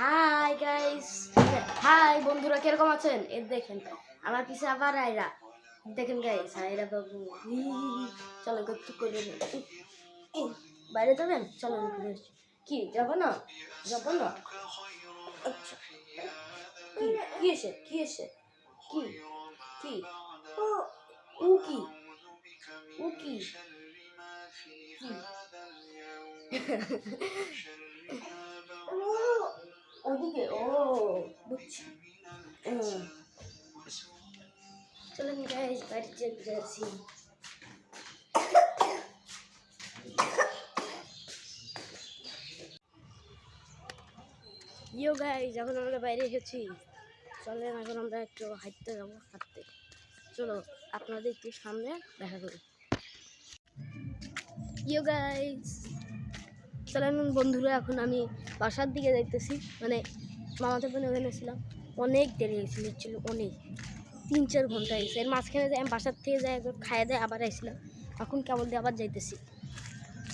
Hi guys, high বন্ধুরা, কিরকম আছেন? এই দেখেন আমার পিছে আবার আয়রা। দেখেন গাইস, আয়রা বাবু চলো একটু করে বাইরে যাবেন, চলো কি যাবো না, যাবো না। আচ্ছা, কি এসে কি এসে কি কি ও কি ও কি ওদিকে ও বুঝছি। চলেন গাইস, বাইরে যাচ্ছি। ইয়ো গাইস, এখন আমরা বাইরে এসেছি। চলেন এখন আমরা একটু হাঁটতে যাবো, হাঁটতে। চলো আপনাদের একটু সামনে দেখা করি। ইয়ো গাইস, চলেন বন্ধুরা, এখন আমি বাসার দিকে যাইতেছি। মানে মামাতে বোন ওখানে ছিলাম, অনেক দেরি হয়েছিল, লিটারালি অনেক 3-4 ঘন্টা হয়েছে। এর মাঝখানে যাই আমি বাসার থেকে যাই, খাইয়ে দেয় আবার আইছিলাম। এখন কেবল দিয়ে আবার যাইতেছি,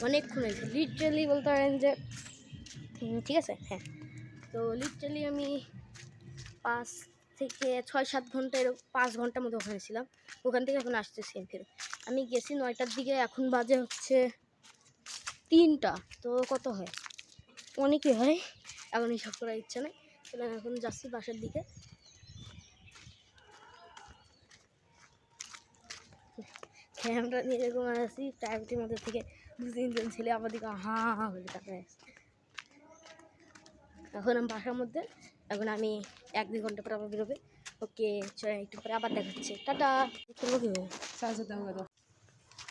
অনেকক্ষণ হয়েছে লিটারালি বলতে পারেন যে। ঠিক আছে, হ্যাঁ। তো লিটারালি আমি 5 থেকে 6-7 ঘন্টা, এরকম 5 ঘন্টার মতো ওখানে ছিলাম। ওখান থেকে এখন আসতেছি ফেরত। আমি গেছি 9টার দিকে, এখন বাজে হচ্ছে 3টা। তো কত হয়, অনেকই হয়, এখন হিসাব করার ইচ্ছা নেই। তাহলে এখন যাচ্ছি বাসার দিকে। ক্যামেরা নিয়ে এরকম আসি, প্রাইভেটের মধ্যে থেকে 2-3 জন ছেলে আমার দিকে হাঁ হাঁ বলে তাকায় আসছে। এখন আমি বাসার মধ্যে, এখন আমি 1-2 ঘন্টা পরে আবার বেরোবে। ওকে, চল একটু পরে আবার দেখাচ্ছে, tata.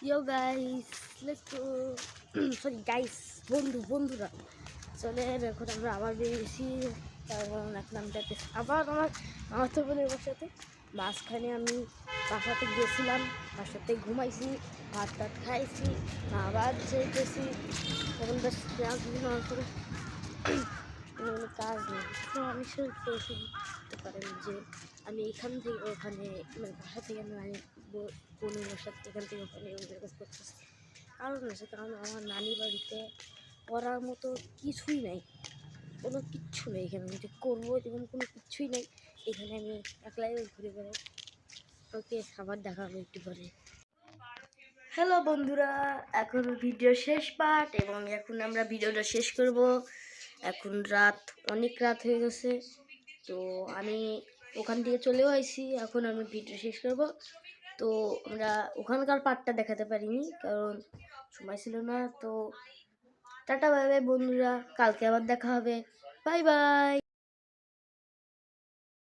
Yo guys, let's go. Sorry guys, বন্ধুরা চলে। এখন আমরা আবার বেরিয়েছি, কারণ এখন আমি যাতে আবার আমার তো বোনের বাসাতে। মাঝখানে আমি বাসাতে গেছিলাম, বাসাতে ঘুমাইছি, ভাত টাত খাইছি, আবার যেতেছি। তখন বেশ করে কোনো কাজ নেই। তো আমি শুনতে পারেন যে আমি এখান থেকে ওখানে, মানে বাসা থেকে আমি বোনের বাসা এখান থেকে ওখানে করতেছি। কারণ আছে, কারণ আমার নানি বাড়িতে করার মতো কিছুই নাই, কোনো কিচ্ছু নেই এখানে যে করবো, এরকম কোনো কিছুই নেই। এখানে আমি একলাই ঘুরে বেড়াই। ওকে, আবার দেখা হবে একটু পরে। হ্যালো বন্ধুরা, এখন ভিডিও শেষ পার্ট, এবং এখন আমরা ভিডিওটা শেষ করব। এখন অনেক রাত হয়ে গেছে, তো আমি ওখান থেকে চলেও আইছি। এখন আমি ভিডিও শেষ করব। তো আমরা ওখানকার পার্টটা দেখাতে পারিনি, কারণ সময় ছিল না। তো টাটা, বাই বাই বন্ধুরা, কালকে আবার দেখা হবে। Bye bye.